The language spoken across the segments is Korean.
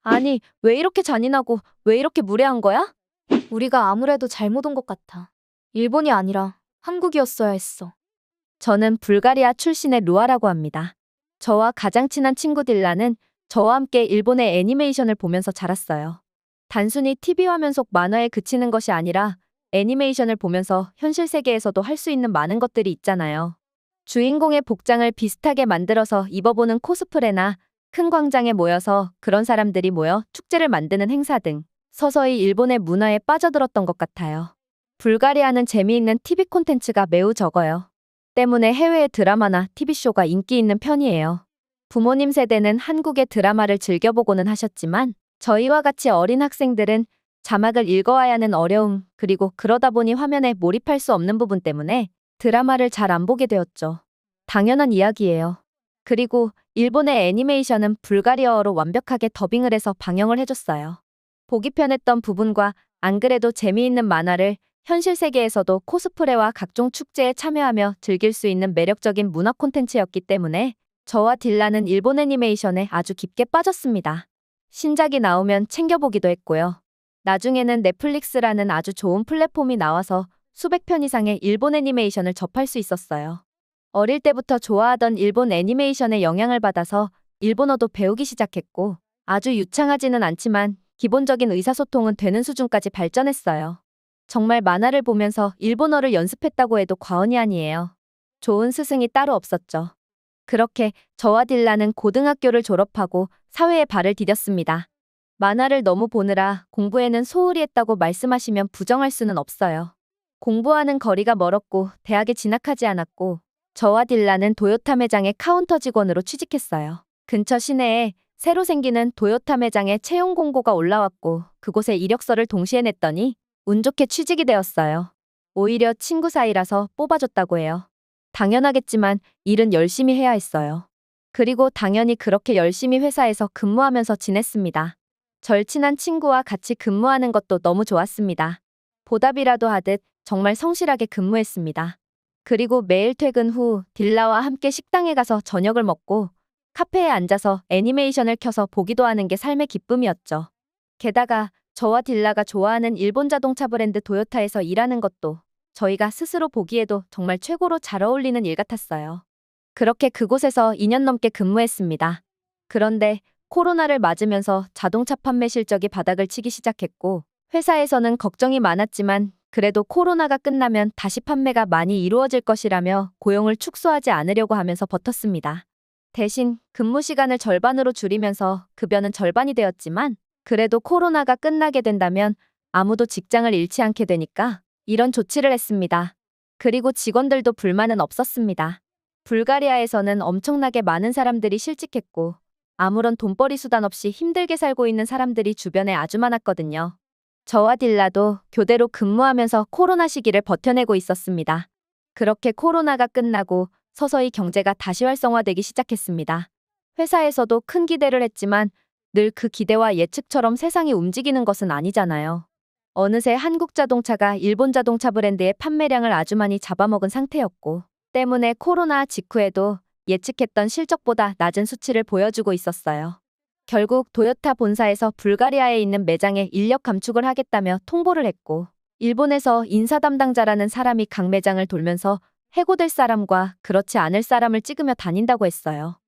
아니, 왜 이렇게 잔인하고 왜 이렇게 무례한 거야? 우리가 아무래도 잘못 온 것 같아. 일본이 아니라 한국이었어야 했어. 저는 불가리아 출신의 루아라고 합니다. 저와 가장 친한 친구 딜라는 저와 함께 일본의 애니메이션을 보면서 자랐어요. 단순히 TV 화면 속 만화에 그치는 것이 아니라 애니메이션을 보면서 현실 세계에서도 할 수 있는 많은 것들이 있잖아요. 주인공의 복장을 비슷하게 만들어서 입어보는 코스프레나 큰 광장에 모여서 그런 사람들이 모여 축제를 만드는 행사 등 서서히 일본의 문화에 빠져들었던 것 같아요. 불가리아는 재미있는 TV 콘텐츠가 매우 적어요. 때문에 해외의 드라마나 TV쇼가 인기 있는 편이에요. 부모님 세대는 한국의 드라마를 즐겨보고는 하셨지만 저희와 같이 어린 학생들은 자막을 읽어야 하는 어려움, 그리고 그러다 보니 화면에 몰입할 수 없는 부분 때문에 드라마를 잘 안 보게 되었죠. 당연한 이야기예요. 그리고 일본의 애니메이션은 불가리아어로 완벽하게 더빙을 해서 방영을 해줬어요. 보기 편했던 부분과 안 그래도 재미있는 만화를 현실 세계에서도 코스프레와 각종 축제에 참여하며 즐길 수 있는 매력적인 문화 콘텐츠였기 때문에 저와 딜라는 일본 애니메이션에 아주 깊게 빠졌습니다. 신작이 나오면 챙겨보기도 했고요. 나중에는 넷플릭스라는 아주 좋은 플랫폼이 나와서 수백 편 이상의 일본 애니메이션을 접할 수 있었어요. 어릴 때부터 좋아하던 일본 애니메이션의 영향을 받아서 일본어도 배우기 시작했고, 아주 유창하지는 않지만 기본적인 의사소통은 되는 수준까지 발전했어요. 정말 만화를 보면서 일본어를 연습했다고 해도 과언이 아니에요. 좋은 스승이 따로 없었죠. 그렇게 저와 딜라는 고등학교를 졸업하고 사회에 발을 디뎠습니다. 만화를 너무 보느라 공부에는 소홀히 했다고 말씀하시면 부정할 수는 없어요. 공부하는 거리가 멀었고 대학에 진학하지 않았고, 저와 딜라는 도요타 매장의 카운터 직원으로 취직했어요. 근처 시내에 새로 생기는 도요타 매장에 채용 공고가 올라왔고 그곳에 이력서를 동시에 냈더니 운 좋게 취직이 되었어요. 오히려 친구 사이라서 뽑아줬다고 해요. 당연하겠지만 일은 열심히 해야 했어요. 그리고 당연히 그렇게 열심히 회사에서 근무하면서 지냈습니다. 절친한 친구와 같이 근무하는 것도 너무 좋았습니다. 보답이라도 하듯 정말 성실하게 근무했습니다. 그리고 매일 퇴근 후 딜라와 함께 식당에 가서 저녁을 먹고 카페에 앉아서 애니메이션을 켜서 보기도 하는 게 삶의 기쁨이었죠. 게다가 저와 딜라가 좋아하는 일본 자동차 브랜드 도요타에서 일하는 것도 저희가 스스로 보기에도 정말 최고로 잘 어울리는 일 같았어요. 그렇게 그곳에서 2년 넘게 근무했습니다. 그런데 코로나를 맞으면서 자동차 판매 실적이 바닥을 치기 시작했고, 회사에서는 걱정이 많았지만 그래도 코로나가 끝나면 다시 판매가 많이 이루어질 것이라며 고용을 축소하지 않으려고 하면서 버텼습니다. 대신 근무 시간을 절반으로 줄이면서 급여는 절반이 되었지만, 그래도 코로나가 끝나게 된다면 아무도 직장을 잃지 않게 되니까 이런 조치를 했습니다. 그리고 직원들도 불만은 없었습니다. 불가리아에서는 엄청나게 많은 사람들이 실직했고 아무런 돈벌이 수단 없이 힘들게 살고 있는 사람들이 주변에 아주 많았거든요. 저와 딜라도 교대로 근무하면서 코로나 시기를 버텨내고 있었습니다. 그렇게 코로나가 끝나고 서서히 경제가 다시 활성화되기 시작했습니다. 회사에서도 큰 기대를 했지만 늘 그 기대와 예측처럼 세상이 움직이는 것은 아니잖아요. 어느새 한국 자동차가 일본 자동차 브랜드의 판매량을 아주 많이 잡아먹은 상태였고, 때문에 코로나 직후에도 예측했던 실적보다 낮은 수치를 보여주고 있었어요. 결국 도요타 본사에서 불가리아에 있는 매장에 인력 감축을 하겠다며 통보를 했고, 일본에서 인사 담당자라는 사람이 각 매장을 돌면서 해고될 사람과 그렇지 않을 사람을 찍으며 다닌다고 했어요.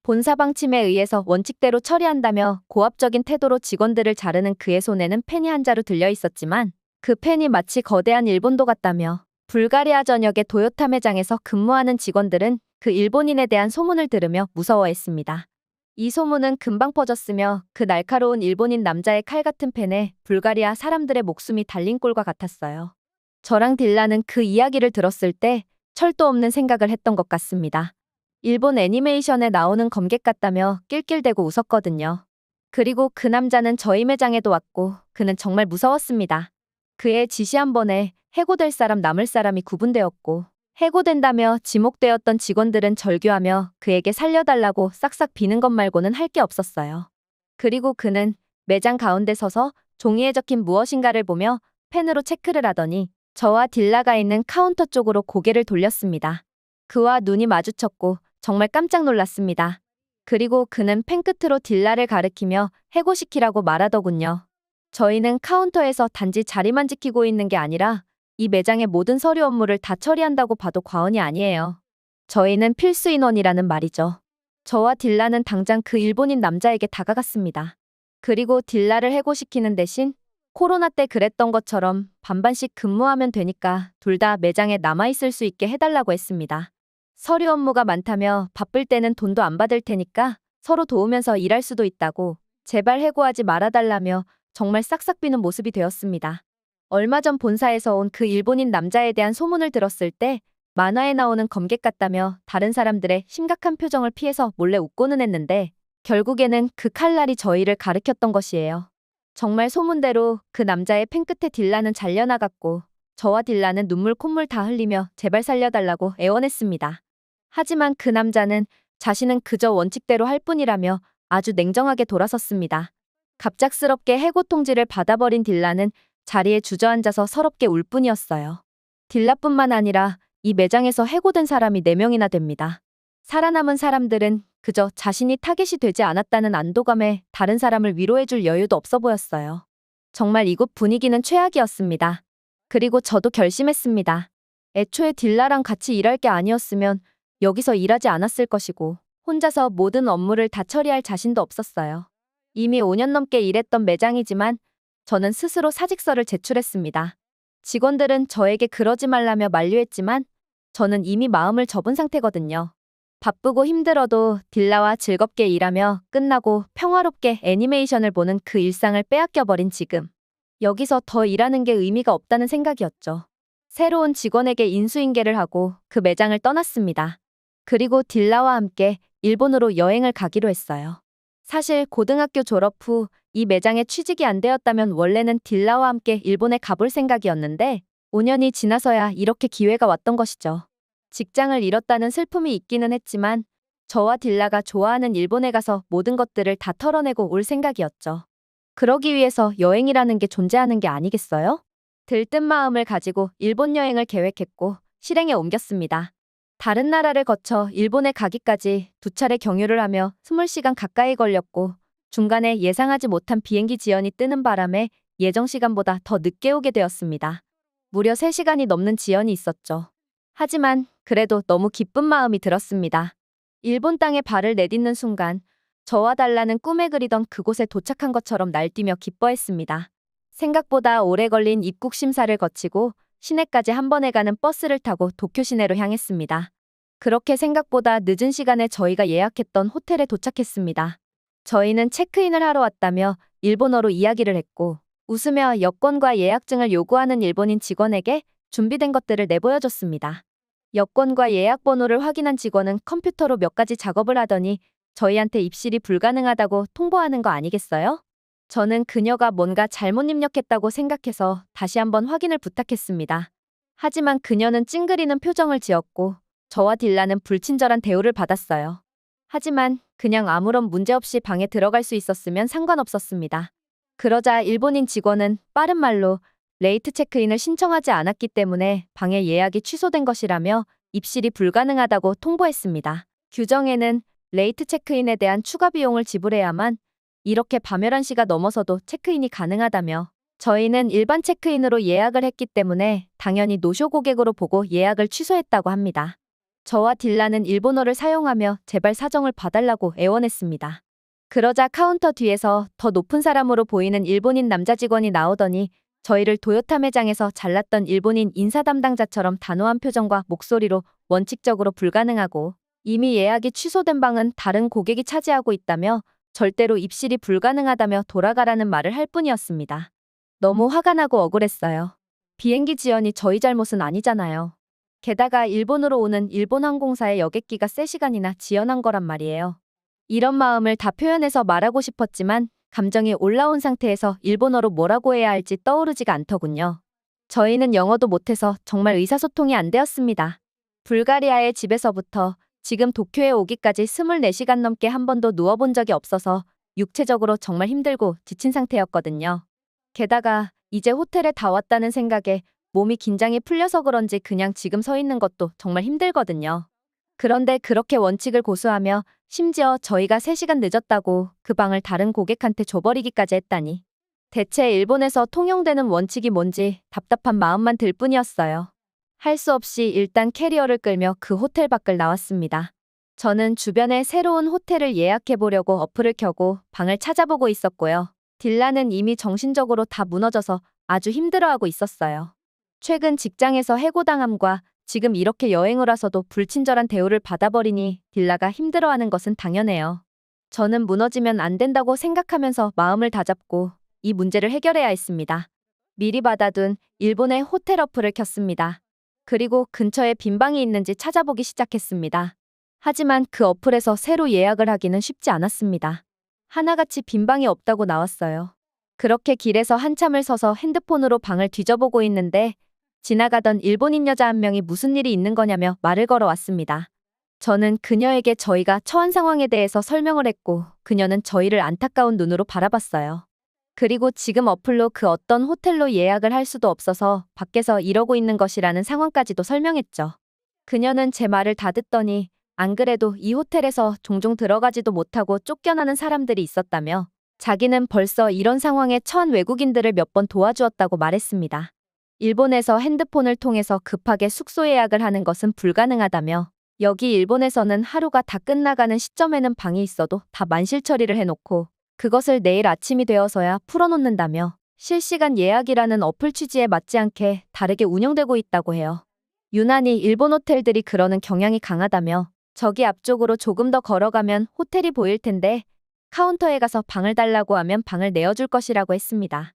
본사 방침에 의해서 원칙대로 처리한다며 고압적인 태도로 직원들을 자르는 그의 손에는 펜이 한 자루 들려 있었지만 그 펜이 마치 거대한 일본도 같다며, 불가리아 전역의 도요타 매장에서 근무하는 직원들은 그 일본인에 대한 소문을 들으며 무서워했습니다. 이 소문은 금방 퍼졌으며 그 날카로운 일본인 남자의 칼 같은 펜에 불가리아 사람들의 목숨이 달린 꼴과 같았어요. 저랑 딜라는 그 이야기를 들었을 때 철도 없는 생각을 했던 것 같습니다. 일본 애니메이션에 나오는 검객 같다며 낄낄대고 웃었거든요. 그리고 그 남자는 저희 매장에도 왔고 그는 정말 무서웠습니다. 그의 지시 한 번에 해고될 사람 남을 사람이 구분되었고, 해고된다며 지목되었던 직원들은 절규하며 그에게 살려달라고 싹싹 비는 것 말고는 할 게 없었어요. 그리고 그는 매장 가운데 서서 종이에 적힌 무엇인가를 보며 펜으로 체크를 하더니 저와 딜라가 있는 카운터 쪽으로 고개를 돌렸습니다. 그와 눈이 마주쳤고 정말 깜짝 놀랐습니다. 그리고 그는 펜끝으로 딜라를 가리키며 해고시키라고 말하더군요. 저희는 카운터에서 단지 자리만 지키고 있는 게 아니라 이 매장의 모든 서류 업무를 다 처리한다고 봐도 과언이 아니에요. 저희는 필수 인원이라는 말이죠. 저와 딜라는 당장 그 일본인 남자에게 다가갔습니다. 그리고 딜라를 해고시키는 대신 코로나 때 그랬던 것처럼 반반씩 근무하면 되니까 둘 다 매장에 남아있을 수 있게 해달라고 했습니다. 서류 업무가 많다며 바쁠 때는 돈도 안 받을 테니까 서로 도우면서 일할 수도 있다고 제발 해고하지 말아달라며 정말 싹싹 비는 모습이 되었습니다. 얼마 전 본사에서 온 그 일본인 남자에 대한 소문을 들었을 때 만화에 나오는 검객 같다며 다른 사람들의 심각한 표정을 피해서 몰래 웃고는 했는데 결국에는 그 칼날이 저희를 가리켰던 것이에요. 정말 소문대로 그 남자의 펜끝에 딜라는 잘려나갔고 저와 딜라는 눈물 콧물 다 흘리며 제발 살려달라고 애원했습니다. 하지만 그 남자는 자신은 그저 원칙대로 할 뿐이라며 아주 냉정하게 돌아섰습니다. 갑작스럽게 해고 통지를 받아버린 딜라는 자리에 주저앉아서 서럽게 울 뿐이었어요. 딜라뿐만 아니라 이 매장에서 해고된 사람이 4명이나 됩니다. 살아남은 사람들은 그저 자신이 타겟이 되지 않았다는 안도감에 다른 사람을 위로해줄 여유도 없어 보였어요. 정말 이곳 분위기는 최악이었습니다. 그리고 저도 결심했습니다. 애초에 딜라랑 같이 일할 게 아니었으면 여기서 일하지 않았을 것이고 혼자서 모든 업무를 다 처리할 자신도 없었어요. 이미 5년 넘게 일했던 매장이지만 저는 스스로 사직서를 제출했습니다. 직원들은 저에게 그러지 말라며 만류했지만 저는 이미 마음을 접은 상태거든요. 바쁘고 힘들어도 딜라와 즐겁게 일하며 끝나고 평화롭게 애니메이션을 보는 그 일상을 빼앗겨버린 지금. 여기서 더 일하는 게 의미가 없다는 생각이었죠. 새로운 직원에게 인수인계를 하고 그 매장을 떠났습니다. 그리고 딜라와 함께 일본으로 여행을 가기로 했어요. 사실 고등학교 졸업 후 이 매장에 취직이 안 되었다면 원래는 딜라와 함께 일본에 가볼 생각이었는데 5년이 지나서야 이렇게 기회가 왔던 것이죠. 직장을 잃었다는 슬픔이 있기는 했지만 저와 딜라가 좋아하는 일본에 가서 모든 것들을 다 털어내고 올 생각이었죠. 그러기 위해서 여행이라는 게 존재하는 게 아니겠어요? 들뜬 마음을 가지고 일본 여행을 계획했고 실행에 옮겼습니다. 다른 나라를 거쳐 일본에 가기까지 2차례 경유를 하며 20시간 가까이 걸렸고 중간에 예상하지 못한 비행기 지연이 뜨는 바람에 예정 시간보다 더 늦게 오게 되었습니다. 무려 3시간이 넘는 지연이 있었죠. 하지만 그래도 너무 기쁜 마음이 들었습니다. 일본 땅에 발을 내딛는 순간 저와 달라는 꿈에 그리던 그곳에 도착한 것처럼 날뛰며 기뻐했습니다. 생각보다 오래 걸린 입국 심사를 거치고 시내까지 한 번에 가는 버스를 타고 도쿄 시내로 향했습니다. 그렇게 생각보다 늦은 시간에 저희가 예약했던 호텔에 도착했습니다. 저희는 체크인을 하러 왔다며 일본어로 이야기를 했고 웃으며 여권과 예약증을 요구하는 일본인 직원에게 준비된 것들을 내보여줬습니다. 여권과 예약 번호를 확인한 직원은 컴퓨터로 몇 가지 작업을 하더니 저희한테 입실이 불가능하다고 통보하는 거 아니겠어요? 저는 그녀가 뭔가 잘못 입력했다고 생각해서 다시 한번 확인을 부탁했습니다. 하지만 그녀는 찡그리는 표정을 지었고 저와 딜라는 불친절한 대우를 받았어요. 하지만 그냥 아무런 문제 없이 방에 들어갈 수 있었으면 상관없었습니다. 그러자 일본인 직원은 빠른 말로 레이트 체크인을 신청하지 않았기 때문에 방의 예약이 취소된 것이라며 입실이 불가능하다고 통보했습니다. 규정에는 레이트 체크인에 대한 추가 비용을 지불해야만 이렇게 밤 11시가 넘어서도 체크인이 가능하다며 저희는 일반 체크인으로 예약을 했기 때문에 당연히 노쇼 고객으로 보고 예약을 취소했다고 합니다. 저와 딜라는 일본어를 사용하며 제발 사정을 봐달라고 애원했습니다. 그러자 카운터 뒤에서 더 높은 사람으로 보이는 일본인 남자 직원이 나오더니 저희를 도요타 매장에서 잘랐던 일본인 인사 담당자처럼 단호한 표정과 목소리로 원칙적으로 불가능하고 이미 예약이 취소된 방은 다른 고객이 차지하고 있다며 절대로 입실이 불가능하다며 돌아가라는 말을 할 뿐이었습니다. 너무 화가 나고 억울했어요. 비행기 지연이 저희 잘못은 아니잖아요. 게다가 일본으로 오는 일본항공사의 여객기가 3시간이나 지연한 거란 말이에요. 이런 마음을 다 표현해서 말하고 싶었지만 감정이 올라온 상태에서 일본어로 뭐라고 해야 할지 떠오르지가 않더군요. 저희는 영어도 못해서 정말 의사소통이 안 되었습니다. 불가리아의 집에서부터 지금 도쿄에 오기까지 24시간 넘게 한 번도 누워본 적이 없어서 육체적으로 정말 힘들고 지친 상태였거든요. 게다가 이제 호텔에 다 왔다는 생각에 몸이 긴장이 풀려서 그런지 그냥 지금 서 있는 것도 정말 힘들거든요. 그런데 그렇게 원칙을 고수하며 심지어 저희가 3시간 늦었다고 그 방을 다른 고객한테 줘버리기까지 했다니. 대체 일본에서 통용되는 원칙이 뭔지 답답한 마음만 들 뿐이었어요. 할 수 없이 일단 캐리어를 끌며 그 호텔 밖을 나왔습니다. 저는 주변에 새로운 호텔을 예약해보려고 어플을 켜고 방을 찾아보고 있었고요. 딜라는 이미 정신적으로 다 무너져서 아주 힘들어하고 있었어요. 최근 직장에서 해고당함과 지금 이렇게 여행을 와서도 불친절한 대우를 받아버리니 딜라가 힘들어하는 것은 당연해요. 저는 무너지면 안 된다고 생각하면서 마음을 다잡고 이 문제를 해결해야 했습니다. 미리 받아둔 일본의 호텔 어플을 켰습니다. 그리고 근처에 빈 방이 있는지 찾아보기 시작했습니다. 하지만 그 어플에서 새로 예약을 하기는 쉽지 않았습니다. 하나같이 빈 방이 없다고 나왔어요. 그렇게 길에서 한참을 서서 핸드폰으로 방을 뒤져보고 있는데 지나가던 일본인 여자 한 명이 무슨 일이 있는 거냐며 말을 걸어왔습니다. 저는 그녀에게 저희가 처한 상황에 대해서 설명을 했고 그녀는 저희를 안타까운 눈으로 바라봤어요. 그리고 지금 어플로 그 어떤 호텔로 예약을 할 수도 없어서 밖에서 이러고 있는 것이라는 상황까지도 설명했죠. 그녀는 제 말을 다 듣더니 안 그래도 이 호텔에서 종종 들어가지도 못하고 쫓겨나는 사람들이 있었다며 자기는 벌써 이런 상황에 처한 외국인들을 몇 번 도와주었다고 말했습니다. 일본에서 핸드폰을 통해서 급하게 숙소 예약을 하는 것은 불가능하다며 여기 일본에서는 하루가 다 끝나가는 시점에는 방이 있어도 다 만실 처리를 해놓고 그것을 내일 아침이 되어서야 풀어놓는다며 실시간 예약이라는 어플 취지에 맞지 않게 다르게 운영되고 있다고 해요. 유난히 일본 호텔들이 그러는 경향이 강하다며 저기 앞쪽으로 조금 더 걸어가면 호텔이 보일 텐데 카운터에 가서 방을 달라고 하면 방을 내어줄 것이라고 했습니다.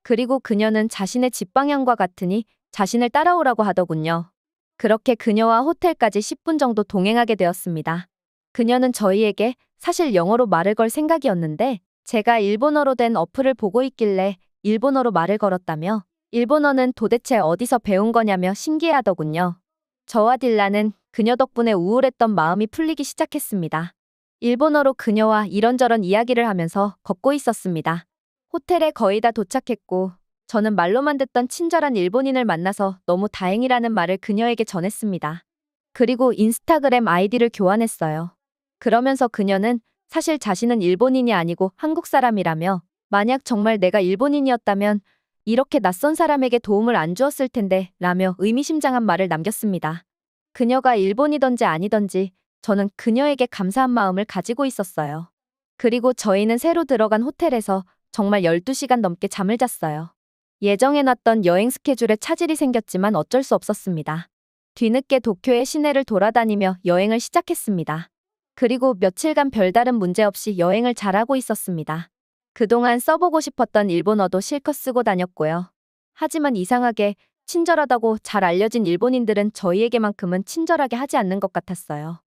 그리고 그녀는 자신의 집 방향과 같으니 자신을 따라오라고 하더군요. 그렇게 그녀와 호텔까지 10분 정도 동행하게 되었습니다. 그녀는 저희에게 사실 영어로 말을 걸 생각이었는데 제가 일본어로 된 어플을 보고 있길래 일본어로 말을 걸었다며 일본어는 도대체 어디서 배운 거냐며 신기해하더군요. 저와 딜라는 그녀 덕분에 우울했던 마음이 풀리기 시작했습니다. 일본어로 그녀와 이런저런 이야기를 하면서 걷고 있었습니다. 호텔에 거의 다 도착했고 저는 말로만 듣던 친절한 일본인을 만나서 너무 다행이라는 말을 그녀에게 전했습니다. 그리고 인스타그램 아이디를 교환했어요. 그러면서 그녀는 사실 자신은 일본인이 아니고 한국 사람이라며 만약 정말 내가 일본인이었다면 이렇게 낯선 사람에게 도움을 안 주었을 텐데 라며 의미심장한 말을 남겼습니다. 그녀가 일본이던지 아니던지 저는 그녀에게 감사한 마음을 가지고 있었어요. 그리고 저희는 새로 들어간 호텔에서 정말 12시간 넘게 잠을 잤어요. 예정해놨던 여행 스케줄에 차질이 생겼지만 어쩔 수 없었습니다. 뒤늦게 도쿄의 시내를 돌아다니며 여행을 시작했습니다. 그리고 며칠간 별다른 문제 없이 여행을 잘하고 있었습니다. 그동안 써보고 싶었던 일본어도 실컷 쓰고 다녔고요. 하지만 이상하게 친절하다고 잘 알려진 일본인들은 저희에게만큼은 친절하게 하지 않는 것 같았어요.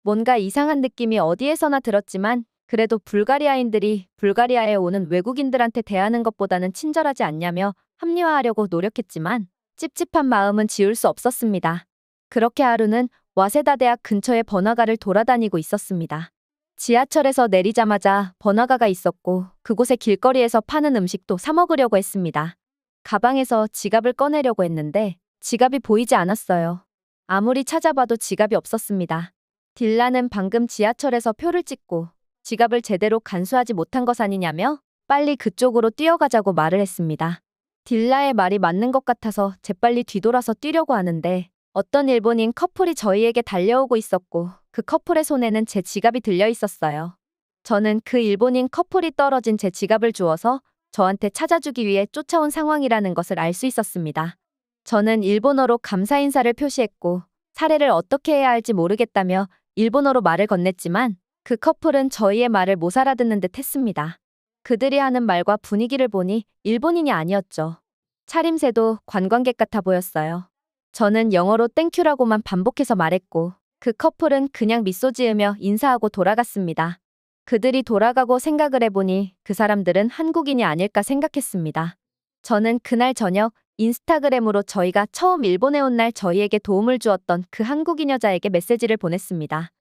뭔가 이상한 느낌이 어디에서나 들었지만 그래도 불가리아인들이 불가리아에 오는 외국인들한테 대하는 것보다는 친절하지 않냐며 합리화하려고 노력했지만 찝찝한 마음은 지울 수 없었습니다. 그렇게 하루는 와세다 대학 근처의 번화가를 돌아다니고 있었습니다. 지하철에서 내리자마자 번화가가 있었고 그곳의 길거리에서 파는 음식도 사 먹으려고 했습니다. 가방에서 지갑을 꺼내려고 했는데 지갑이 보이지 않았어요. 아무리 찾아봐도 지갑이 없었습니다. 딜라는 방금 지하철에서 표를 찍고 지갑을 제대로 간수하지 못한 것 아니냐며 빨리 그쪽으로 뛰어가자고 말을 했습니다. 딜라의 말이 맞는 것 같아서 재빨리 뒤돌아서 뛰려고 하는데 어떤 일본인 커플이 저희에게 달려오고 있었고 그 커플의 손에는 제 지갑이 들려 있었어요. 저는 그 일본인 커플이 떨어진 제 지갑을 주어서 저한테 찾아주기 위해 쫓아온 상황이라는 것을 알 수 있었습니다. 저는 일본어로 감사 인사를 표시했고 사례를 어떻게 해야 할지 모르겠다며 일본어로 말을 건넸지만 그 커플은 저희의 말을 못 알아듣는 듯 했습니다. 그들이 하는 말과 분위기를 보니 일본인이 아니었죠. 차림새도 관광객 같아 보였어요. 저는 영어로 땡큐라고만 반복해서 말했고 그 커플은 그냥 미소 지으며 인사하고 돌아갔습니다. 그들이 돌아가고 생각을 해보니 그 사람들은 한국인이 아닐까 생각했습니다. 저는 그날 저녁 인스타그램으로 저희가 처음 일본에 온 날 저희에게 도움을 주었던 그 한국인 여자에게 메시지를 보냈습니다.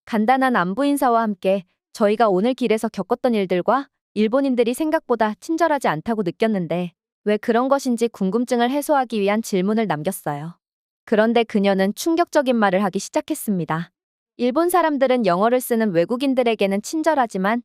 간단한 안부 인사와 함께 저희가 오늘 길에서 겪었던 일들과 일본인들이 생각보다 친절하지 않다고 느꼈는데 왜 그런 것인지 궁금증을 해소하기 위한 질문을 남겼어요. 그런데 그녀는 충격적인 말을 하기 시작했습니다. 일본 사람들은 영어를 쓰는 외국인들에게는 친절하지만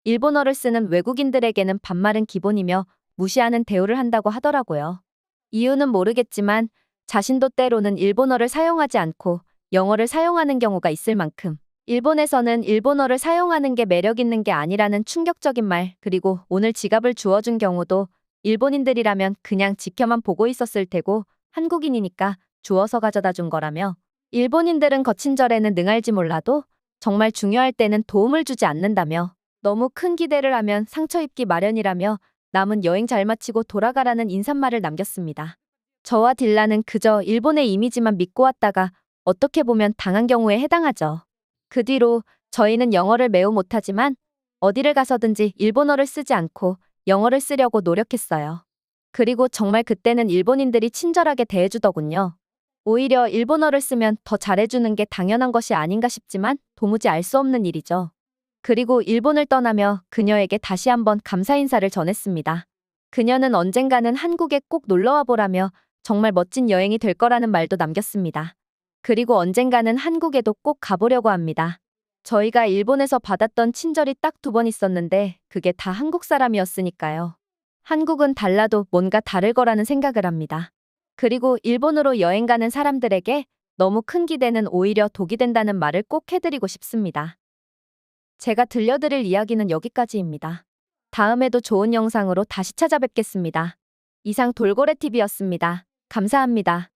일본어를 쓰는 외국인들에게는 반말은 기본이며 무시하는 대우를 한다고 하더라고요. 이유는 모르겠지만 자신도 때로는 일본어를 사용하지 않고 영어를 사용하는 경우가 있을 만큼 일본에서는 일본어를 사용하는 게 매력 있는 게 아니라는 충격적인 말, 그리고 오늘 지갑을 주워준 경우도 일본인들이라면 그냥 지켜만 보고 있었을 테고 한국인이니까 주워서 가져다 준 거라며, 일본인들은 거친 절에는 능할지 몰라도 정말 중요할 때는 도움을 주지 않는다며, 너무 큰 기대를 하면 상처 입기 마련이라며 남은 여행 잘 마치고 돌아가라는 인사말을 남겼습니다. 저와 딜라는 그저 일본의 이미지만 믿고 왔다가 어떻게 보면 당한 경우에 해당하죠. 그 뒤로 저희는 영어를 매우 못하지만 어디를 가서든지 일본어를 쓰지 않고 영어를 쓰려고 노력했어요. 그리고 정말 그때는 일본인들이 친절하게 대해주더군요. 오히려 일본어를 쓰면 더 잘해주는 게 당연한 것이 아닌가 싶지만 도무지 알 수 없는 일이죠. 그리고 일본을 떠나며 그녀에게 다시 한번 감사 인사를 전했습니다. 그녀는 언젠가는 한국에 꼭 놀러와 보라며 정말 멋진 여행이 될 거라는 말도 남겼습니다. 그리고 언젠가는 한국에도 꼭 가보려고 합니다. 저희가 일본에서 받았던 친절이 딱 2번 있었는데 그게 다 한국 사람이었으니까요. 한국은 달라도 뭔가 다를 거라는 생각을 합니다. 그리고 일본으로 여행 가는 사람들에게 너무 큰 기대는 오히려 독이 된다는 말을 꼭 해드리고 싶습니다. 제가 들려드릴 이야기는 여기까지입니다. 다음에도 좋은 영상으로 다시 찾아뵙겠습니다. 이상 돌고래TV였습니다. 감사합니다.